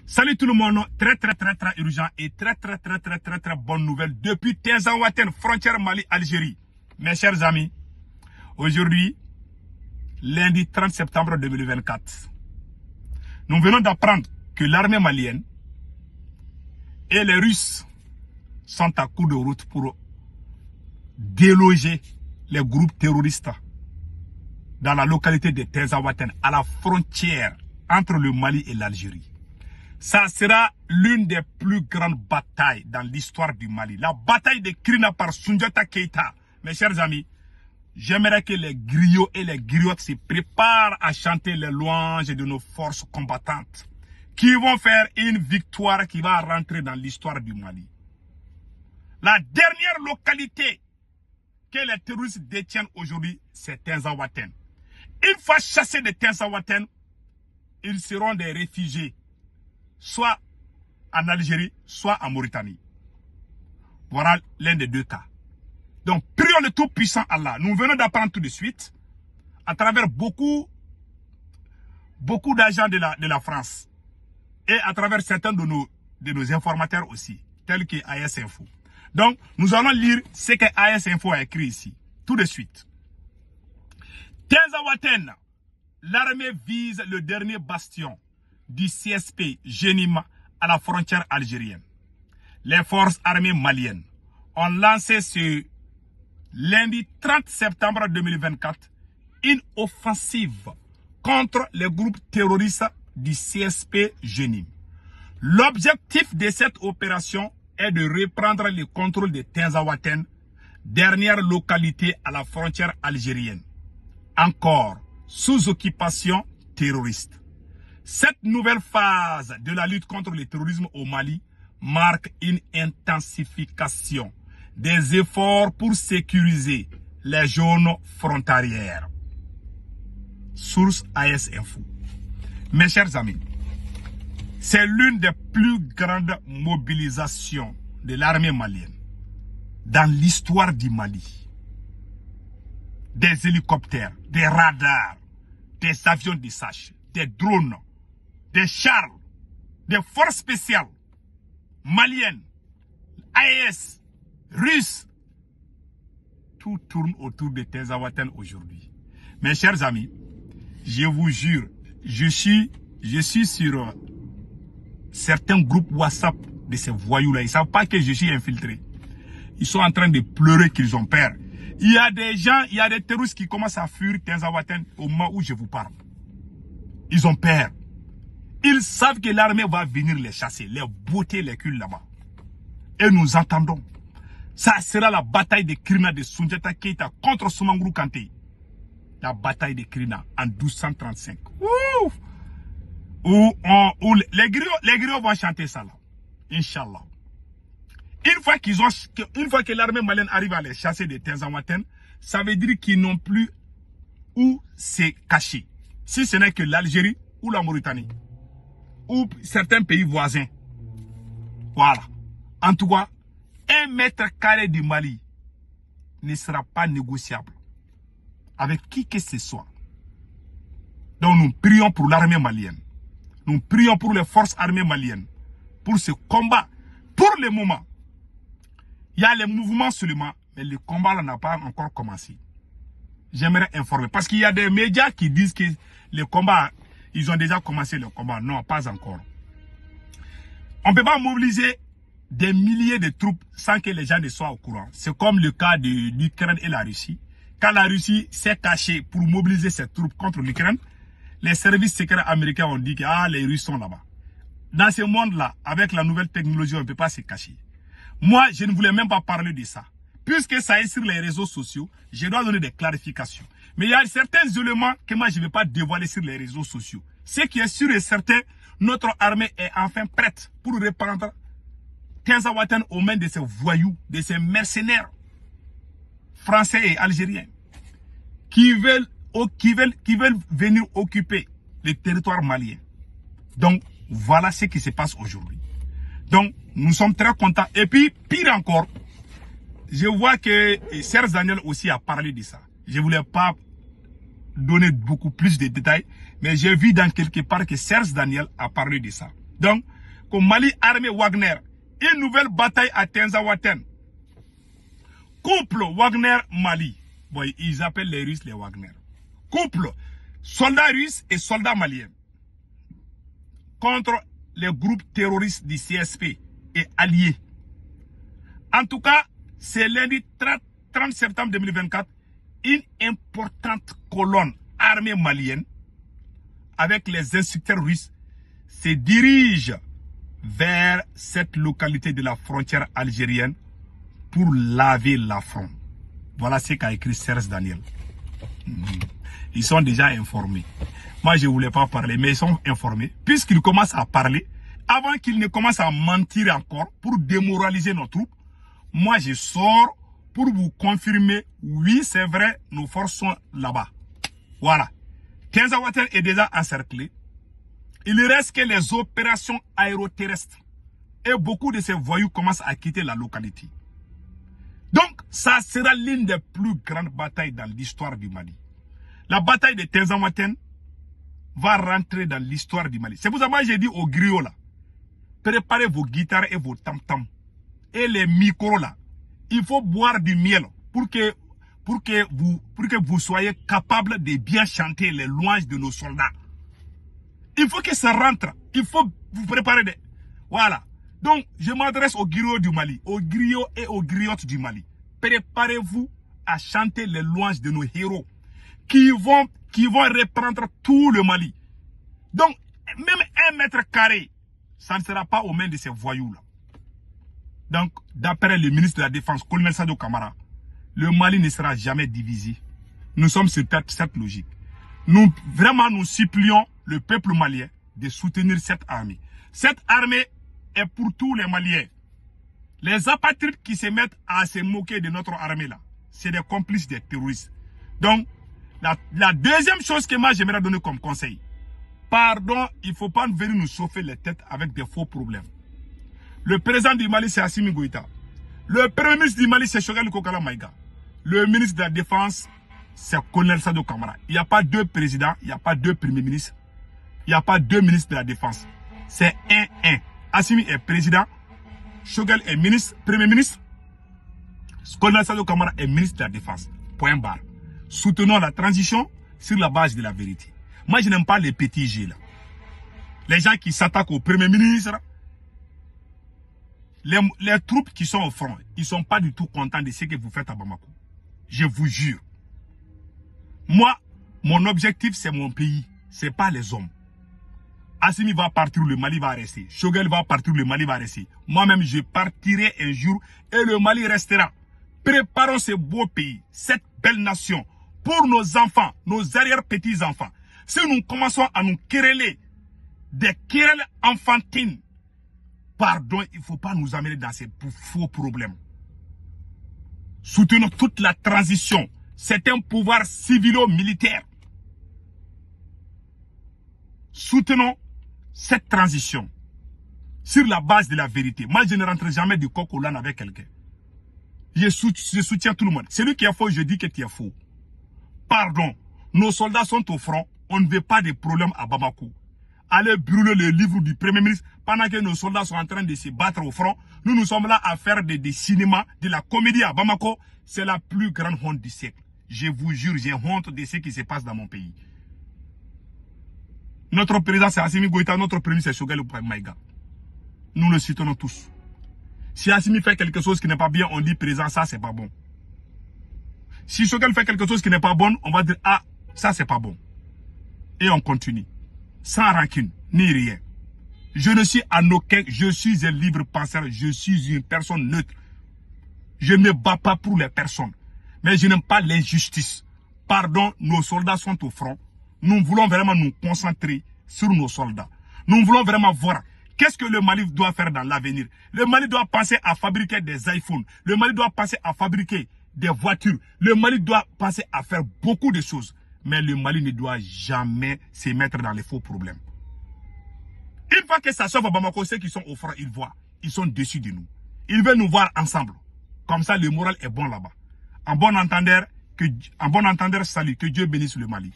Salut tout le monde, très urgent et très bonne nouvelle depuis Tinzaouaten, frontière Mali-Algérie. Mes chers amis, aujourd'hui, lundi 30 septembre 2024, nous venons d'apprendre que l'armée malienne et les Russes sont à coup de route pour déloger les groupes terroristes dans la localité de Tinzaouaten, à la frontière entre le Mali et l'Algérie. Ça sera l'une des plus grandes batailles dans l'histoire du Mali. La bataille de Krina par Soundiata Keita. Mes chers amis, j'aimerais que les griots et les griottes se préparent à chanter les louanges de nos forces combattantes qui vont faire une victoire qui va rentrer dans l'histoire du Mali. La dernière localité que les terroristes détiennent aujourd'hui, c'est Tinzaouaten. Une fois chassés de Tinzaouaten, ils seront des réfugiés, soit en Algérie, soit en Mauritanie. Voilà l'un des deux cas. Donc, prions le Tout-Puissant Allah. Nous venons d'apprendre tout de suite, à travers beaucoup d'agents de la France, et à travers certains de nos informateurs aussi, tels que AS Info. Donc, nous allons lire ce que AS Info a écrit ici, tout de suite. Tinzaouaten, l'armée vise le dernier bastion du CSP Génima à la frontière algérienne. Les forces armées maliennes ont lancé ce lundi 30 septembre 2024 une offensive contre les groupes terroristes du CSP Génime. L'objectif de cette opération est de reprendre le contrôle de Tinzaouaten, dernière localité à la frontière algérienne, encore sous occupation terroriste. Cette nouvelle phase de la lutte contre le terrorisme au Mali marque une intensification des efforts pour sécuriser les zones frontalières. Source AS Info. Mes chers amis, c'est l'une des plus grandes mobilisations de l'armée malienne dans l'histoire du Mali. Des hélicoptères, des radars, des avions de chasse, des drones, des chars, des forces spéciales maliennes, AES, russes, tout tourne autour de Tinzaouaten aujourd'hui. Mes chers amis, je vous jure, je suis sur certains groupes WhatsApp de ces voyous-là. Ils ne savent pas que je suis infiltré. Ils sont en train de pleurer qu'ils ont peur. Il y a des gens, il y a des terroristes qui commencent à fuir Tinzaouaten au moment où je vous parle. Ils ont peur. Ils savent que l'armée va venir les chasser, les botter les culs là-bas. Et nous entendons. Ça sera la bataille de Krina de Soundiata Keita contre Soumangrou Kanté. La bataille de Krina en 1235. Où les griots vont chanter ça là. Inch'Allah. Une fois que l'armée malienne arrive à les chasser de Tinzaouaten, ça veut dire qu'ils n'ont plus où se cacher. Si ce n'est que l'Algérie ou la Mauritanie. Ou certains pays voisins. Voilà. En tout cas, 1 mètre carré du Mali ne sera pas négociable avec qui que ce soit. Donc nous prions pour l'armée malienne. Nous prions pour les forces armées maliennes. Pour ce combat. Pour le moment, il y a les mouvements seulement, mais le combat n'a pas encore commencé. J'aimerais informer. Parce qu'il y a des médias qui disent que le combat, ils ont déjà commencé le combat. Non, pas encore. On ne peut pas mobiliser des milliers de troupes sans que les gens ne soient au courant. C'est comme le cas de l'Ukraine et la Russie. Quand la Russie s'est cachée pour mobiliser ses troupes contre l'Ukraine, les services secrets américains ont dit que les Russes sont là-bas. Dans ce monde-là, avec la nouvelle technologie, on ne peut pas se cacher. Moi, je ne voulais même pas parler de ça. Puisque ça est sur les réseaux sociaux, je dois donner des clarifications. Mais il y a certains éléments que moi, je ne vais pas dévoiler sur les réseaux sociaux. Ce qui est sûr et certain, notre armée est enfin prête pour reprendre Tinzaouaten aux mains de ces voyous, de ces mercenaires français et algériens qui veulent venir occuper le territoire malien. Donc, voilà ce qui se passe aujourd'hui. Donc, nous sommes très contents. Et puis, pire encore, je vois que Serge Daniel aussi a parlé de ça. Je ne voulais pas donner beaucoup plus de détails, mais j'ai vu dans quelque part que Serge Daniel a parlé de ça. Donc, comme Mali armée Wagner, une nouvelle bataille à Tinzaouaten. Couple Wagner-Mali. Bon, ils appellent les Russes les Wagner. Couple soldats russes et soldats maliens contre les groupes terroristes du CSP et alliés. En tout cas, c'est lundi 30 septembre 2024, une importante colonne armée malienne avec les instructeurs russes se dirige vers cette localité de la frontière algérienne pour laver l'affront. Voilà ce qu'a écrit Serge Daniel. Ils sont déjà informés. Moi, je ne voulais pas parler, mais ils sont informés. Puisqu'ils commencent à parler, avant qu'ils ne commencent à mentir encore pour démoraliser nos troupes, moi, je sors pour vous confirmer, oui, c'est vrai, nos forces sont là-bas. Voilà. Tinzaouaten est déjà encerclé. Il ne reste que les opérations aéroterrestres. Et beaucoup de ces voyous commencent à quitter la localité. Donc, ça sera l'une des plus grandes batailles dans l'histoire du Mali. La bataille de Tinzaouaten va rentrer dans l'histoire du Mali. C'est pour ça que j'ai dit aux griots là, préparez vos guitares et vos tam-tams. Et les micros là, il faut boire du miel pour que vous soyez capable de bien chanter les louanges de nos soldats. Il faut que ça rentre. Il faut vous préparer. Voilà. Donc, je m'adresse aux griots du Mali, aux griots et aux griottes du Mali. Préparez-vous à chanter les louanges de nos héros qui vont reprendre tout le Mali. Donc, même 1 mètre carré, ça ne sera pas aux mains de ces voyous-là. Donc, d'après le ministre de la Défense, colonel Sadio Kamara, le Mali ne sera jamais divisé. Nous sommes sur cette logique. Nous supplions le peuple malien de soutenir cette armée. Cette armée est pour tous les Maliens. Les apatrides qui se mettent à se moquer de notre armée là, c'est des complices des terroristes. Donc, la deuxième chose que moi j'aimerais donner comme conseil, pardon, il ne faut pas venir nous chauffer les têtes avec des faux problèmes. Le président du Mali, c'est Assimi Goïta. Le premier ministre du Mali, c'est Choguel Kokala Maïga. Le ministre de la Défense, c'est Colonel Sadio Kamara. Il n'y a pas 2 présidents, il n'y a pas 2 premiers ministres, il n'y a pas 2 ministres de la Défense. C'est 1-1. Assimi est président, Choguel est ministre, premier ministre, Colonel Sadio Kamara est ministre de la Défense. Point barre. Soutenons la transition sur la base de la vérité. Moi, je n'aime pas les petits jeux là. Les gens qui s'attaquent au premier ministre, les troupes qui sont au front, ils ne sont pas du tout contents de ce que vous faites à Bamako. Je vous jure. Moi, mon objectif, c'est mon pays. Ce n'est pas les hommes. Assimi va partir, le Mali va rester. Choguel va partir, le Mali va rester. Moi-même, je partirai un jour et le Mali restera. Préparons ce beau pays, cette belle nation, pour nos enfants, nos arrière-petits-enfants. Si nous commençons à nous quereller, des querelles enfantines, pardon, il ne faut pas nous amener dans ces faux problèmes. Soutenons toute la transition. C'est un pouvoir civilo-militaire. Soutenons cette transition sur la base de la vérité. Moi, je ne rentre jamais de coq au l'âne avec quelqu'un. Je soutiens tout le monde. Celui qui est faux, je dis que tu es faux. Pardon, nos soldats sont au front. On ne veut pas de problème à Bamako. Allez brûler le livre du Premier ministre pendant que nos soldats sont en train de se battre au front. Nous sommes là à faire des cinémas, de la comédie à Bamako. C'est la plus grande honte du siècle. Je vous jure, j'ai honte de ce qui se passe dans mon pays. Notre président, c'est Assimi Goïta. Notre premier ministre, c'est Choguel Maïga. Nous le soutenons tous. Si Assimi fait quelque chose qui n'est pas bien, on dit président, ça, c'est pas bon. Si Choguel fait quelque chose qui n'est pas bon, on va dire, ah, ça, c'est pas bon. Et on continue. Sans rancune, ni rien. Je ne suis en aucun, je suis un libre penseur, je suis une personne neutre. Je ne bats pas pour les personnes. Mais je n'aime pas l'injustice. Pardon, nos soldats sont au front. Nous voulons vraiment nous concentrer sur nos soldats. Nous voulons vraiment voir qu'est-ce que le Mali doit faire dans l'avenir. Le Mali doit penser à fabriquer des iPhones. Le Mali doit penser à fabriquer des voitures. Le Mali doit penser à faire beaucoup de choses. Mais le Mali ne doit jamais se mettre dans les faux problèmes. Une fois que ça sauve à Bamako, ceux qui sont au front, ils voient. Ils sont dessus de nous. Ils veulent nous voir ensemble. Comme ça, le moral est bon là-bas. En bon entendeur, salut. Que Dieu bénisse le Mali.